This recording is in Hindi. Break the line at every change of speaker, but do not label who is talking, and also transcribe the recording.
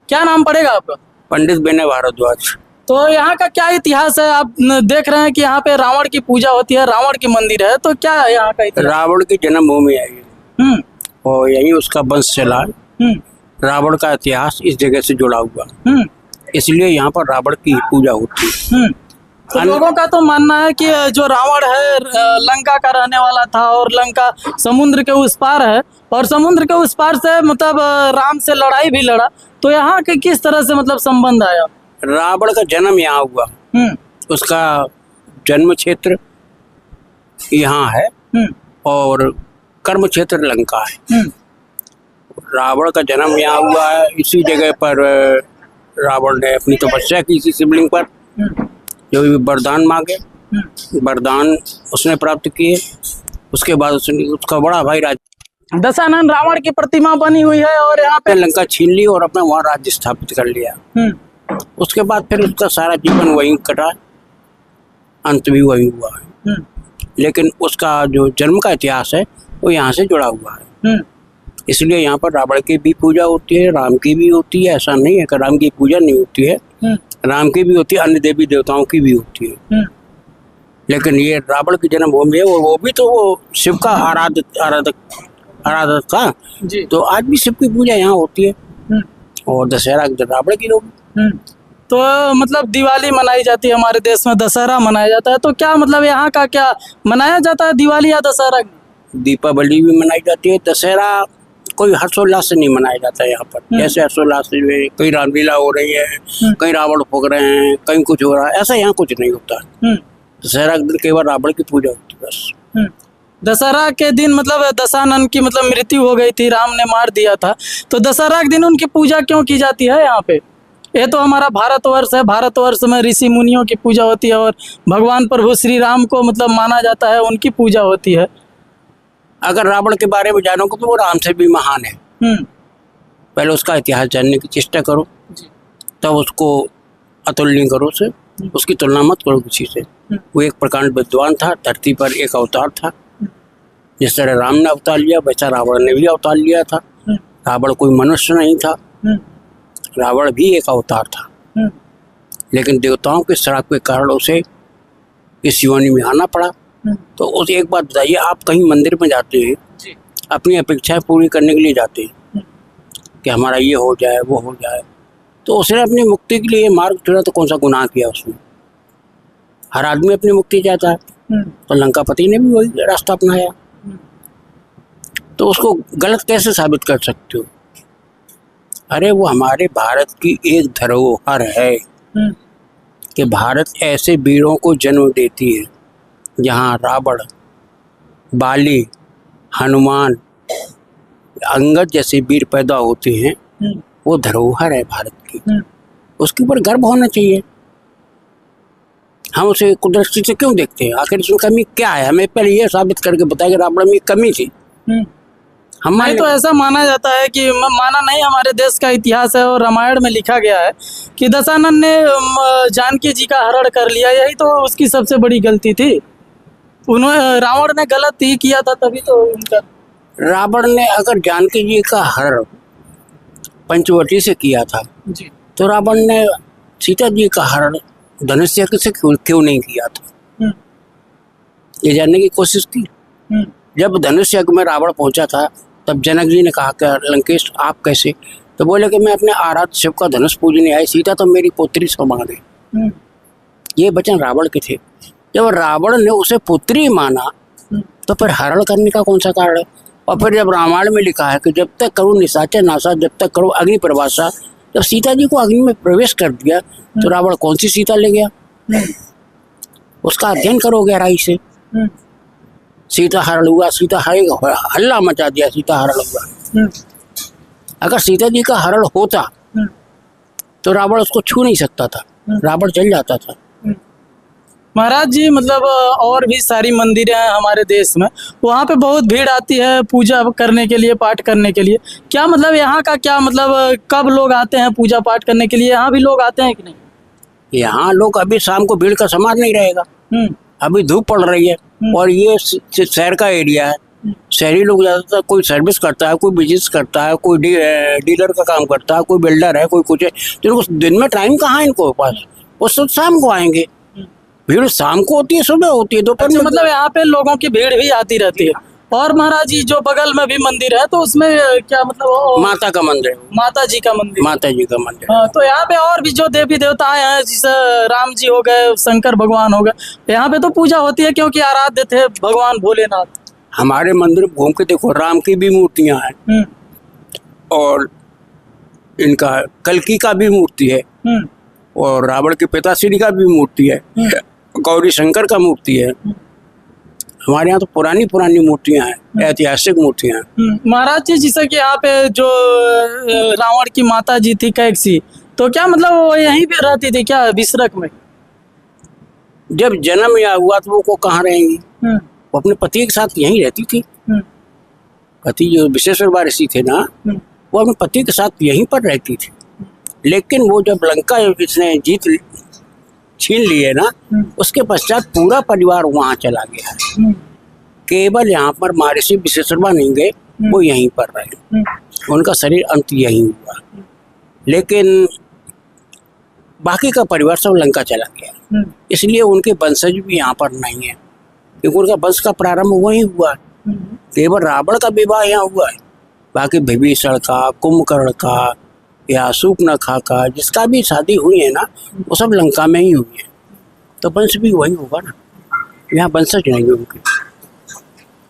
क्या नाम पड़ेगा आपका?
पंडित विनय भारद्वाज।
तो यहाँ का क्या इतिहास है? आप देख रहे हैं कि यहाँ पे रावण की पूजा होती है, रावण की मंदिर है, तो क्या है यहाँ का इतिहास?
रावण की जन्मभूमि है ये,
हम्म
और यही उसका वंश चला है।
हम्म
रावण का इतिहास इस जगह से जुड़ा हुआ,
हम्म
इसलिए यहाँ पर रावण की पूजा होती है।
तो लोगों का तो मानना है कि जो रावण है लंका का रहने वाला था और लंका समुद्र के उस पार है, और समुद्र के उस पार से मतलब राम से लड़ाई भी लड़ा, तो यहाँ के किस तरह से मतलब संबंध आया?
रावण का जन्म यहाँ हुआ, उसका जन्म क्षेत्र यहाँ है और कर्म क्षेत्र लंका है। रावण का जन्म यहाँ हुआ है, इसी जगह पर रावण ने अपनी तपस्या की इसी शिवलिंग पर, जो भी वरदान मांगे वरदान उसने प्राप्त किए। उसके बाद उसका बड़ा भाई
दशानन रावण की प्रतिमा बनी हुई है और यहाँ पे
लंका छीन ली और अपना वहाँ राज्य स्थापित कर लिया। उसके बाद फिर उसका सारा जीवन वहीं कटा, अंत भी वहीं हुआ है। लेकिन उसका जो जन्म का इतिहास है वो यहाँ से जुड़ा हुआ है, इसलिए यहाँ पर रावण की भी पूजा होती है, राम की भी होती है। ऐसा नहीं है कि राम की पूजा नहीं होती है, राम की भी होती है, अन्य देवी देवताओं की भी होती है। लेकिन ये रावण की जन्मभूमि है, वो भी तो वो शिव का आराधक था
जी।
तो आज भी शिव की पूजा यहाँ होती है और दशहरा रावण की होगी।
तो मतलब दिवाली मनाई जाती है हमारे देश में, दशहरा मनाया जाता है, तो क्या मतलब यहाँ का क्या मनाया जाता है दिवाली या दशहरा?
दीपावली भी मनाई जाती है, दशहरा कोई हर्षोल्लास से नहीं मनाया जाता है यहाँ पर। जैसे हर्षोल्लास से कहीं रामलीला हो रही है, कहीं रावण फूक रहे हैं, कहीं कुछ हो रहा है, ऐसा यहाँ कुछ नहीं होता है। दशहरा के दिन केवल रावण की पूजा होती है बस।
दशहरा के दिन मतलब दशानन की मतलब मृत्यु हो गई थी, राम ने मार दिया था, तो दशहरा के दिन उनकी पूजा क्यों की जाती है यहाँ पे? ये तो हमारा भारतवर्ष है, भारतवर्ष में ऋषि मुनियों की पूजा होती है और भगवान प्रभु श्री राम को मतलब माना जाता है, उनकी पूजा होती है।
अगर रावण के बारे में जानोगे तो वो राम से भी महान है। पहले उसका इतिहास जानने की चेष्टा करो, तब उसको अतुलनीय करो से, उसकी तुलना मत करो किसी से। वो एक प्रकांड विद्वान था, धरती पर एक अवतार था। जिस तरह राम ने अवतार लिया वैसा रावण ने भी अवतार लिया था। रावण कोई मनुष्य नहीं था, रावण भी एक अवतार था, लेकिन देवताओं के श्राप के कारण उसे इस योनि में आना पड़ा। तो उस एक बात बताइए, आप कहीं मंदिर में जाते हैं, अपनी अपेक्षाएं पूरी करने के लिए जाते हैं कि हमारा ये हो जाए वो हो जाए, तो उसने अपनी मुक्ति के लिए मार्ग चुना, तो कौन सा गुनाह किया उसने? हर आदमी अपनी मुक्ति चाहता है, तो लंकापति ने भी वही रास्ता अपनाया, तो उसको गलत कैसे साबित कर सकते हो? अरे वो हमारे भारत की एक धरोहर है कि भारत ऐसे वीरों को जन्म देती है जहाँ रावण, बाली, हनुमान, अंगद जैसे वीर पैदा होते हैं। वो धरोहर है भारत की, उसके ऊपर गर्व होना चाहिए। हम उसे कुदरती से क्यों देखते हैं? आखिर इसमें कमी क्या है? हमें पहले ये साबित करके बताया कि रावण में कमी थी।
हमारे तो ऐसा माना जाता है कि माना नहीं, हमारे देश का इतिहास है और रामायण में लिखा गया है कि दशानन ने जानकी जी का हरण कर लिया, यही तो उसकी सबसे बड़ी गलती थी। उन्होंने रावण ने गलत ही किया था, तभी तो उनका।
रावण ने अगर जानकी जी का हरण पंचवटी से किया था
जी,
तो रावण ने सीता जी का हरण धनुष यज्ञ से क्यों नहीं किया था? ये जानने की कोशिश की। जब धनुष यज्ञ में रावण पहुंचा था तब जनक जी ने कहा कि लंकेश आप कैसे? तो बोले कि मैं अपने आराध्य शिव का धनुष पूजने आई, सीता तो मेरी पुत्री समान है। ये वचन रावण के थे। जब रावण ने उसे पुत्री माना तो फिर हरण करने का कौन सा कारण है? और फिर जब रामायण में लिखा है कि जब तक करो निशाचर नासा, जब तक करो अग्नि प्रवासा, जब सीता जी को अग्नि में प्रवेश कर दिया तो रावण कौन सी सीता ले गया? उसका अध्ययन करो गहराई से। सीता हरण हुआ, सीता हरण हल्ला मचा दिया, सीता हरण हुआ। अगर सीता जी का हरण होता तो रावण उसको छू नहीं सकता था, रावण चल जाता था।
महाराज जी मतलब और भी सारी मंदिरें हैं हमारे देश में, वहाँ पे बहुत भीड़ आती है पूजा करने के लिए, पाठ करने के लिए। क्या मतलब यहाँ का क्या मतलब कब लोग आते हैं पूजा पाठ करने के लिए? यहाँ भी लोग आते हैं कि नहीं?
यहाँ लोग अभी शाम को भीड़ का समाज नहीं रहेगा, अभी धूप पड़ रही है और ये शहर का एरिया है, शहरी लोग ज़्यादातर कोई सर्विस करता है, कोई बिजनेस करता है, कोई डीलर का काम करता है, कोई बिल्डर है, कोई कुछ है। तो इनको दिन में टाइम कहाँ है इनको पास, वो सब शाम को आएंगे। भीड़ शाम को होती है, सुबह होती है, दोपहर में।
मतलब यहाँ पे लोगों की भीड़ भी आती रहती है। और महाराज जी जो बगल में भी मंदिर है तो उसमें क्या मतलब
माता का मंदिर है,
माता जी का मंदिर।
माता जी का मंदिर।
हाँ, तो यहाँ पे और भी जो देवी देवता हैं जैसे राम जी हो गए, शंकर भगवान हो गए, यहाँ पे तो पूजा होती है क्योंकि आराध्य थे भगवान भोलेनाथ।
हमारे मंदिर में घूम के देखो, राम की भी मूर्तियां हैं और इनका कल्कि का भी मूर्ति है और रावण के पिताश्री का भी मूर्ति है, गौरी शंकर का मूर्ति है। हमारे यहाँ तो पुरानी पुरानी मूर्तियां हैं, ऐतिहासिक मूर्तियां हैं।
महाराज जी जैसे कि यहाँ पे जो रावण की माता जी थी कैकसी, तो क्या मतलब वो यहीं पे रहती थी क्या विसरक में?
जब जन्म या हुआ तो वो कहाँ रहेंगी, वो अपने पति के साथ यहीं रहती थी। पति जो विश्वेश्वर वारिसी थे ना, वो अपने पति के साथ यहीं पर रहती थी। लेकिन वो जब लंका इसने छीन लिए ना, उसके पश्चात पूरा परिवार वहां चला गया। केवल यहाँ पर महर्षि विश्वेश्वरवा नहीं गए, वो यहीं पर रहे, उनका शरीर अंत यहीं हुआ। लेकिन बाकी का परिवार सब लंका चला गया, इसलिए उनके वंशज भी यहाँ पर नहीं है, क्योंकि उनका वंश का प्रारंभ वहीं हुआ। केवल रावण का विवाह यहाँ हुआ है, बाकी विभीषण का, कुंभकर्ण का या शूर्पणखा का, जिसका भी शादी हुई है ना, वो सब लंका में ही हुई है। तो वंश भी वही होगा ना, यहाँ वंशज नहीं है उनके।